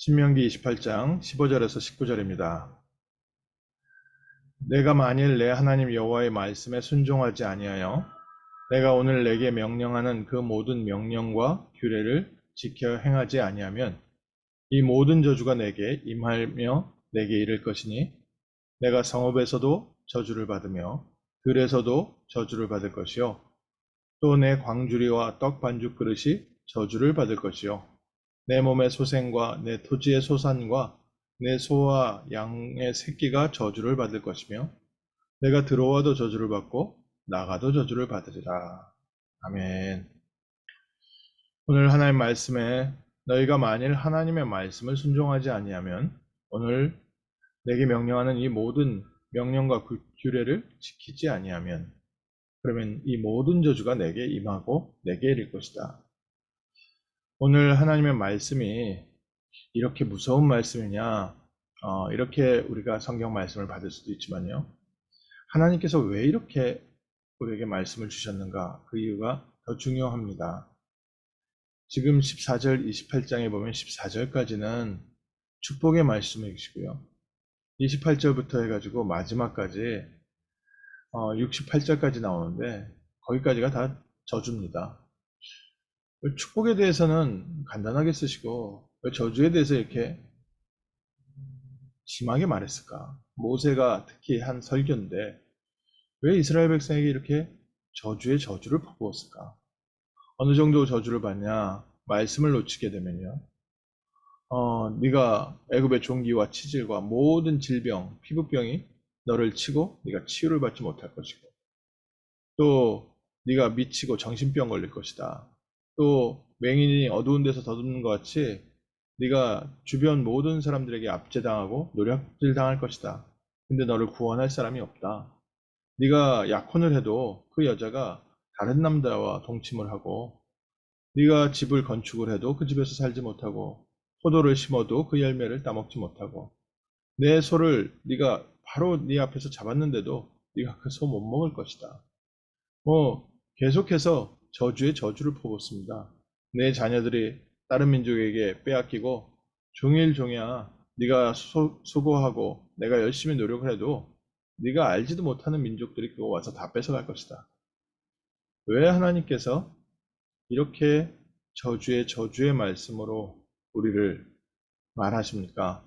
신명기 28장 15절에서 19절입니다. 내가 만일 내 하나님 여호와의 말씀에 순종하지 아니하여 내가 오늘 내게 명령하는 그 모든 명령과 규례를 지켜 행하지 아니하면 이 모든 저주가 내게 임하며 내게 이를 것이니 내가 성읍에서도 저주를 받으며 들에서도 저주를 받을 것이요 또 내 광주리와 떡 반죽 그릇이 저주를 받을 것이요 내 몸의 소생과 내 토지의 소산과 내 소와 양의 새끼가 저주를 받을 것이며 내가 들어와도 저주를 받고 나가도 저주를 받으리라. 아멘. 오늘 하나님 말씀에 너희가 만일 하나님의 말씀을 순종하지 아니하면 오늘 내게 명령하는 이 모든 명령과 규례를 지키지 아니하면 그러면 이 모든 저주가 내게 임하고 내게 이를 것이다. 오늘 하나님의 말씀이 이렇게 무서운 말씀이냐, 이렇게 우리가 성경 말씀을 받을 수도 있지만요. 하나님께서 왜 이렇게 우리에게 말씀을 주셨는가? 그 이유가 더 중요합니다. 지금 14절, 28장에 보면 14절까지는 축복의 말씀이시고요. 28절부터 해가지고 마지막까지 68절까지 나오는데 거기까지가 다 저주입니다. 축복에 대해서는 간단하게 쓰시고 왜 저주에 대해서 이렇게 심하게 말했을까? 모세가 특히 한 설교인데 왜 이스라엘 백성에게 이렇게 저주의 저주를 퍼부었을까? 어느 정도 저주를 받냐? 말씀을 놓치게 되면요. 네가 애굽의 종기와 치질과 모든 질병, 피부병이 너를 치고 네가 치유를 받지 못할 것이고 또 네가 미치고 정신병 걸릴 것이다. 또 맹인이 어두운 데서 더듬는 것 같이 네가 주변 모든 사람들에게 압제당하고 노략질 당할 것이다. 근데 너를 구원할 사람이 없다. 네가 약혼을 해도 그 여자가 다른 남자와 동침을 하고 네가 집을 건축을 해도 그 집에서 살지 못하고 포도를 심어도 그 열매를 따먹지 못하고 내 소를 네가 바로 네 앞에서 잡았는데도 네가 그 소 못 먹을 것이다. 계속해서 저주의 저주를 퍼붓습니다. 내 자녀들이 다른 민족에게 빼앗기고 종일종이야 네가 수고하고 내가 열심히 노력을 해도 네가 알지도 못하는 민족들이 그거 와서 다 뺏어갈 것이다. 왜 하나님께서 이렇게 저주의 말씀으로 우리를 말하십니까?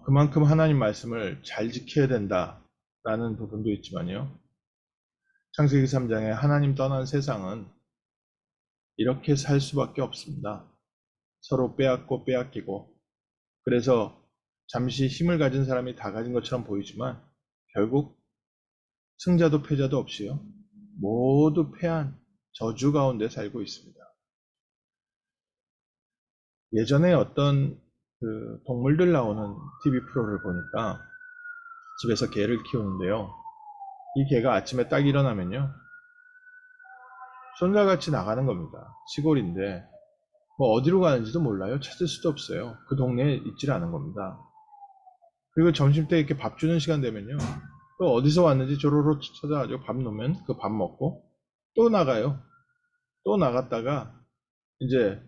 그만큼 하나님 말씀을 잘 지켜야 된다라는 부분도 있지만요. 창세기 3장에 하나님 떠난 세상은 이렇게 살 수밖에 없습니다. 서로 빼앗고 빼앗기고 그래서 잠시 힘을 가진 사람이 다 가진 것처럼 보이지만 결국 승자도 패자도 없이요. 모두 패한 저주 가운데 살고 있습니다. 예전에 어떤 그 동물들 나오는 TV 프로를 보니까 집에서 개를 키우는데요. 이 개가 아침에 딱 일어나면요. 손살같이 나가는 겁니다. 시골인데 뭐 어디로 가는지도 몰라요. 찾을 수도 없어요. 그 동네에 있질 않은 겁니다. 그리고 점심때 이렇게 밥 주는 시간 되면요. 또 어디서 왔는지 조로로 찾아가지고 밥 놓으면 그 밥 먹고 또 나가요. 또 나갔다가 이제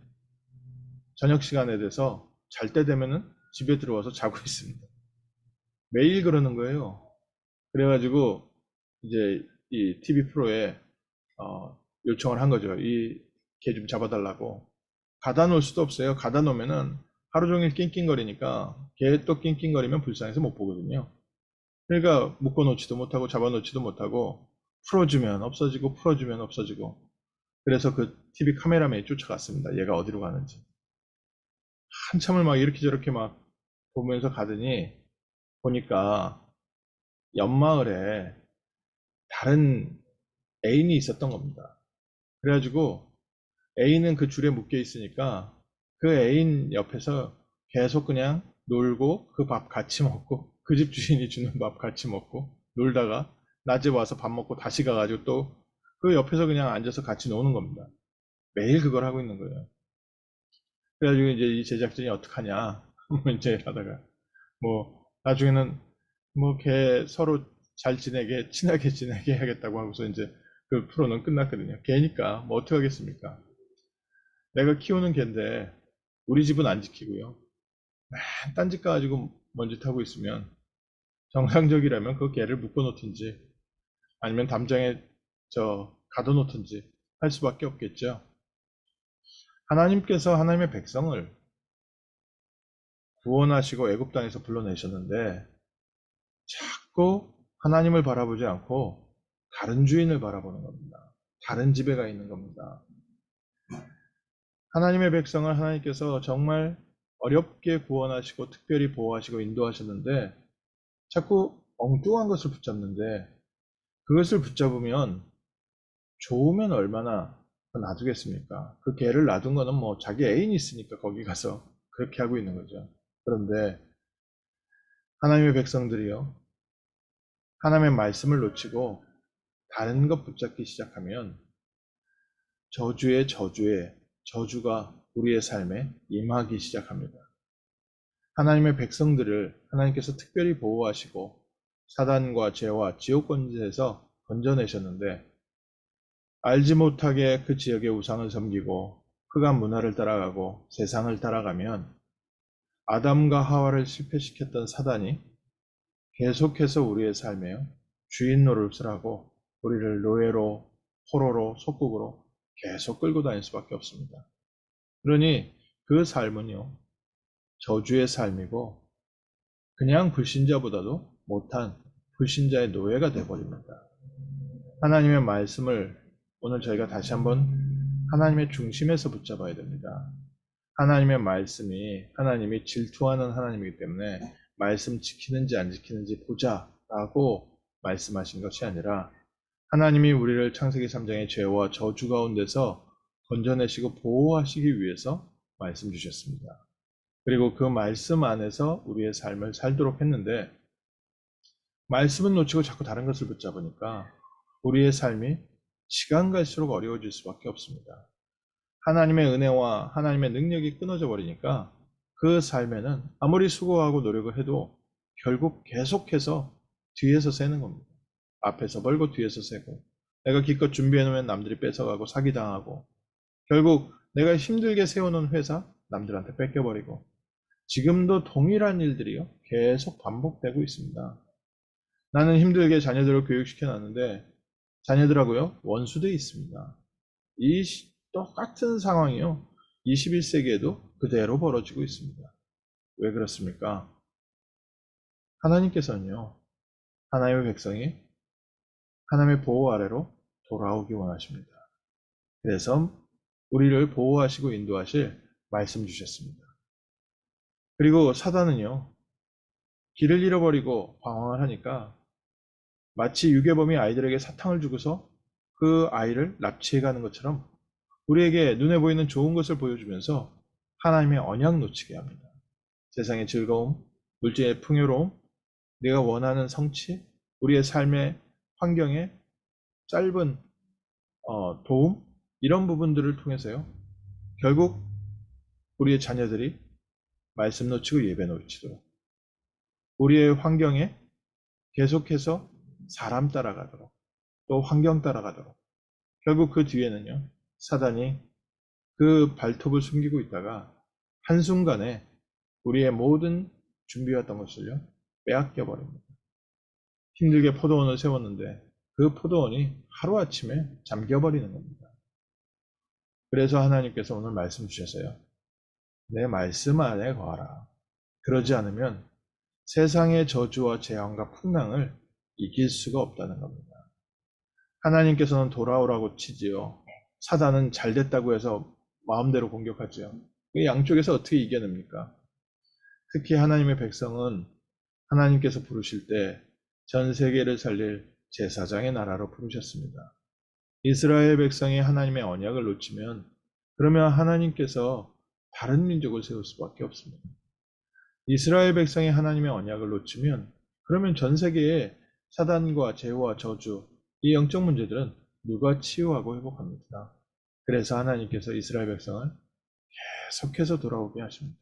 저녁 시간에 돼서 잘 때 되면은 집에 들어와서 자고 있습니다. 매일 그러는 거예요. 그래가지고 이제 이 TV 프로에 요청을 한 거죠. 이 개 좀 잡아달라고. 가다 놓을 수도 없어요. 가다 놓으면은 하루 종일 낑낑거리니까 개 또 낑낑거리면 불쌍해서 못 보거든요. 그러니까 묶어놓지도 못하고 잡아놓지도 못하고 풀어주면 없어지고 풀어주면 없어지고 그래서 그 TV 카메라맨이 쫓아갔습니다. 얘가 어디로 가는지. 한참을 막 이렇게 저렇게 막 보면서 가더니 보니까 옆마을에 다른 애인이 있었던 겁니다. 그래가지고 애인은 그 줄에 묶여 있으니까 그 애인 옆에서 계속 그냥 놀고 그 밥 같이 먹고 그 집 주인이 주는 밥 같이 먹고 놀다가 낮에 와서 밥 먹고 다시 가가지고 또 그 옆에서 그냥 앉아서 같이 노는 겁니다. 매일 그걸 하고 있는 거예요. 그래가지고 이제 이 제작진이 어떡하냐 뭐 이제 하다가 뭐 나중에는 뭐 걔 서로 잘 지내게 친하게 지내게 해야겠다고 하고서 이제 그 프로는 끝났거든요. 걔니까 뭐 어떡하겠습니까? 내가 키우는 개인데 우리 집은 안 지키고요. 맨 딴짓 가지고 먼짓하고 있으면 정상적이라면 그 개를 묶어놓든지 아니면 담장에 가둬놓든지 할 수밖에 없겠죠. 하나님께서 하나님의 백성을 구원하시고 애굽 땅에서 불러내셨는데 자꾸 하나님을 바라보지 않고 다른 주인을 바라보는 겁니다. 다른 집에 가 있는 겁니다. 하나님의 백성을 하나님께서 정말 어렵게 구원하시고 특별히 보호하시고 인도하셨는데 자꾸 엉뚱한 것을 붙잡는데 그것을 붙잡으면 좋으면 얼마나 놔두겠습니까? 그 개를 놔둔 거는 뭐 자기 애인이 있으니까 거기 가서 그렇게 하고 있는 거죠. 그런데 하나님의 백성들이요. 하나님의 말씀을 놓치고 다른 것 붙잡기 시작하면 저주의 저주에 저주가 우리의 삶에 임하기 시작합니다. 하나님의 백성들을 하나님께서 특별히 보호하시고 사단과 죄와 지옥 권세에서 건져내셨는데 알지 못하게 그 지역의 우상을 섬기고 흑암 문화를 따라가고 세상을 따라가면 아담과 하와를 실패시켰던 사단이 계속해서 우리의 삶에 주인 노릇을 하고 우리를 노예로, 포로로, 속국으로 계속 끌고 다닐 수밖에 없습니다. 그러니 그 삶은요, 저주의 삶이고 그냥 불신자보다도 못한 불신자의 노예가 되어버립니다. 하나님의 말씀을 오늘 저희가 다시 한번 하나님의 중심에서 붙잡아야 됩니다. 하나님의 말씀이 하나님이 질투하는 하나님이기 때문에 말씀 지키는지 안 지키는지 보자라고 말씀하신 것이 아니라 하나님이 우리를 창세기 3장의 죄와 저주 가운데서 건져내시고 보호하시기 위해서 말씀 주셨습니다. 그리고 그 말씀 안에서 우리의 삶을 살도록 했는데 말씀은 놓치고 자꾸 다른 것을 붙잡으니까 우리의 삶이 시간 갈수록 어려워질 수밖에 없습니다. 하나님의 은혜와 하나님의 능력이 끊어져 버리니까 그 삶에는 아무리 수고하고 노력을 해도 결국 계속해서 뒤에서 새는 겁니다. 앞에서 벌고 뒤에서 새고 내가 기껏 준비해놓으면 남들이 뺏어가고 사기당하고 결국 내가 힘들게 세워놓은 회사 남들한테 뺏겨버리고 지금도 동일한 일들이요 계속 반복되고 있습니다. 나는 힘들게 자녀들을 교육시켜놨는데 자녀들하고요 원수돼 있습니다. 이 똑같은 상황이요 21세기에도 그대로 벌어지고 있습니다. 왜 그렇습니까? 하나님께서는요 하나님의 백성이 하나님의 보호 아래로 돌아오기 원하십니다. 그래서 우리를 보호하시고 인도하실 말씀 주셨습니다. 그리고 사단은요 길을 잃어버리고 방황을 하니까 마치 유괴범이 아이들에게 사탕을 주고서 그 아이를 납치해가는 것처럼 우리에게 눈에 보이는 좋은 것을 보여주면서 하나님의 언약 놓치게 합니다. 세상의 즐거움, 물질의 풍요로움, 내가 원하는 성취, 우리의 삶의 환경에 짧은 도움 이런 부분들을 통해서요. 결국 우리의 자녀들이 말씀 놓치고 예배 놓치도록 우리의 환경에 계속해서 사람 따라가도록 또 환경 따라가도록 결국 그 뒤에는요. 사단이 그 발톱을 숨기고 있다가 한순간에 우리의 모든 준비했던 것을요. 빼앗겨 버립니다. 힘들게 포도원을 세웠는데 그 포도원이 하루아침에 잠겨버리는 겁니다. 그래서 하나님께서 오늘 말씀 주셨어요. 내 말씀 안에 거하라. 그러지 않으면 세상의 저주와 재앙과 풍랑을 이길 수가 없다는 겁니다. 하나님께서는 돌아오라고 치지요. 사단은 잘 됐다고 해서 마음대로 공격하지요. 양쪽에서 어떻게 이겨냅니까? 특히 하나님의 백성은 하나님께서 부르실 때 전 세계를 살릴 제사장의 나라로 부르셨습니다. 이스라엘 백성이 하나님의 언약을 놓치면 그러면 하나님께서 다른 민족을 세울 수밖에 없습니다. 이스라엘 백성이 하나님의 언약을 놓치면 그러면 전 세계에 사단과 죄와 저주 이 영적 문제들은 누가 치유하고 회복합니다. 그래서 하나님께서 이스라엘 백성을 계속해서 돌아오게 하십니다.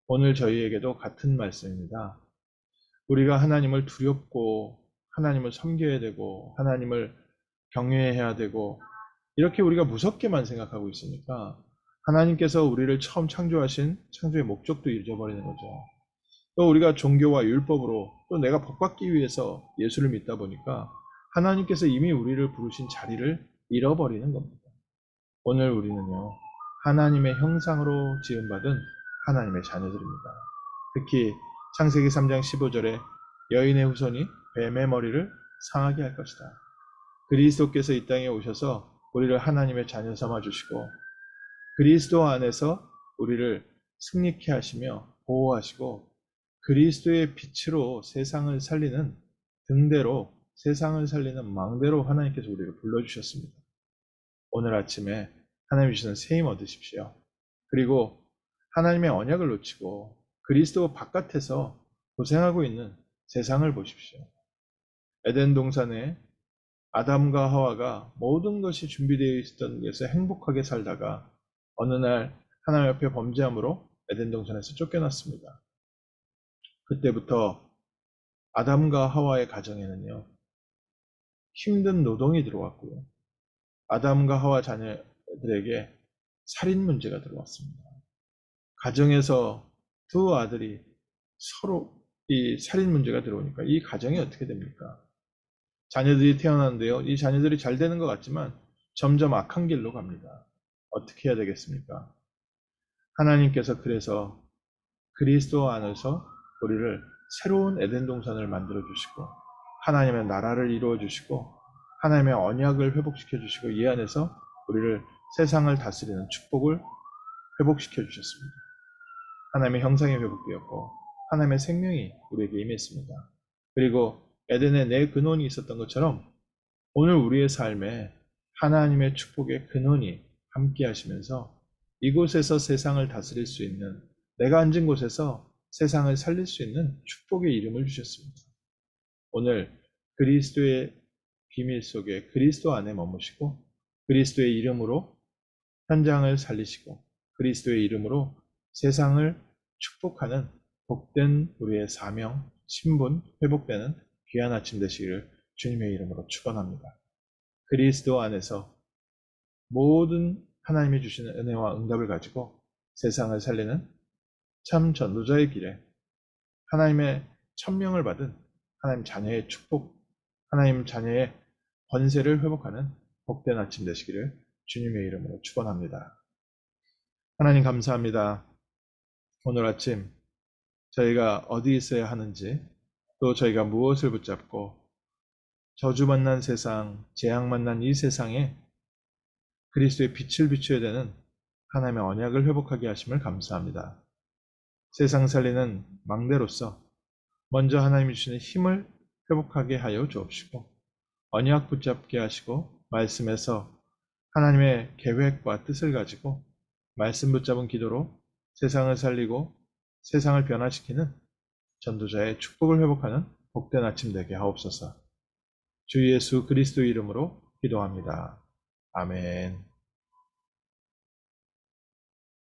오늘 저희에게도 같은 말씀입니다. 우리가 하나님을 두렵고 하나님을 섬겨야 되고 하나님을 경외해야 되고 이렇게 우리가 무섭게만 생각하고 있으니까 하나님께서 우리를 처음 창조하신 창조의 목적도 잊어버리는 거죠. 또 우리가 종교와 율법으로 또 내가 복받기 위해서 예수를 믿다 보니까 하나님께서 이미 우리를 부르신 자리를 잃어버리는 겁니다. 오늘 우리는요, 하나님의 형상으로 지음받은 하나님의 자녀들입니다. 특히 창세기 3장 15절에 여인의 후손이 뱀의 머리를 상하게 할 것이다. 그리스도께서 이 땅에 오셔서 우리를 하나님의 자녀 삼아 주시고 그리스도 안에서 우리를 승리케 하시며 보호하시고 그리스도의 빛으로 세상을 살리는 등대로 세상을 살리는 망대로 하나님께서 우리를 불러주셨습니다. 오늘 아침에 하나님 주시는 새 힘 얻으십시오. 그리고 하나님의 언약을 놓치고 그리스도 바깥에서 고생하고 있는 세상을 보십시오. 에덴 동산에 아담과 하와가 모든 것이 준비되어 있었던 데서 행복하게 살다가 어느 날 하나님 앞에 범죄함으로 에덴 동산에서 쫓겨났습니다. 그때부터 아담과 하와의 가정에는요, 힘든 노동이 들어왔고요. 아담과 하와 자녀들에게 살인 문제가 들어왔습니다. 가정에서 두 아들이 서로 이 살인 문제가 들어오니까 이 가정이 어떻게 됩니까? 자녀들이 태어나는데요. 이 자녀들이 잘 되는 것 같지만 점점 악한 길로 갑니다. 어떻게 해야 되겠습니까? 하나님께서 그래서 그리스도 안에서 우리를 새로운 에덴 동산을 만들어 주시고 하나님의 나라를 이루어 주시고 하나님의 언약을 회복시켜 주시고 이 안에서 우리를 세상을 다스리는 축복을 회복시켜 주셨습니다. 하나님의 형상이 회복되었고 하나님의 생명이 우리에게 임했습니다. 그리고 에덴에 내 근원이 있었던 것처럼 오늘 우리의 삶에 하나님의 축복의 근원이 함께 하시면서 이곳에서 세상을 다스릴 수 있는 내가 앉은 곳에서 세상을 살릴 수 있는 축복의 이름을 주셨습니다. 오늘 그리스도의 비밀 속에 그리스도 안에 머무시고 그리스도의 이름으로 현장을 살리시고 그리스도의 이름으로 세상을 축복하는 복된 우리의 사명, 신분, 회복되는 귀한 아침 되시기를 주님의 이름으로 축원합니다. 그리스도 안에서 모든 하나님이 주시는 은혜와 응답을 가지고 세상을 살리는 참 전도자의 길에 하나님의 천명을 받은 하나님 자녀의 축복, 하나님 자녀의 권세를 회복하는 복된 아침 되시기를 주님의 이름으로 축원합니다. 하나님 감사합니다. 오늘 아침 저희가 어디 있어야 하는지 또 저희가 무엇을 붙잡고 저주 만난 세상, 재앙 만난 이 세상에 그리스도의 빛을 비춰야 되는 하나님의 언약을 회복하게 하심을 감사합니다. 세상 살리는 망대로서 먼저 하나님이 주시는 힘을 회복하게 하여 주옵시고 언약 붙잡게 하시고 말씀에서 하나님의 계획과 뜻을 가지고 말씀 붙잡은 기도로 세상을 살리고 세상을 변화시키는 전도자의 축복을 회복하는 복된 아침 되게 하옵소서. 주 예수 그리스도 이름으로 기도합니다. 아멘.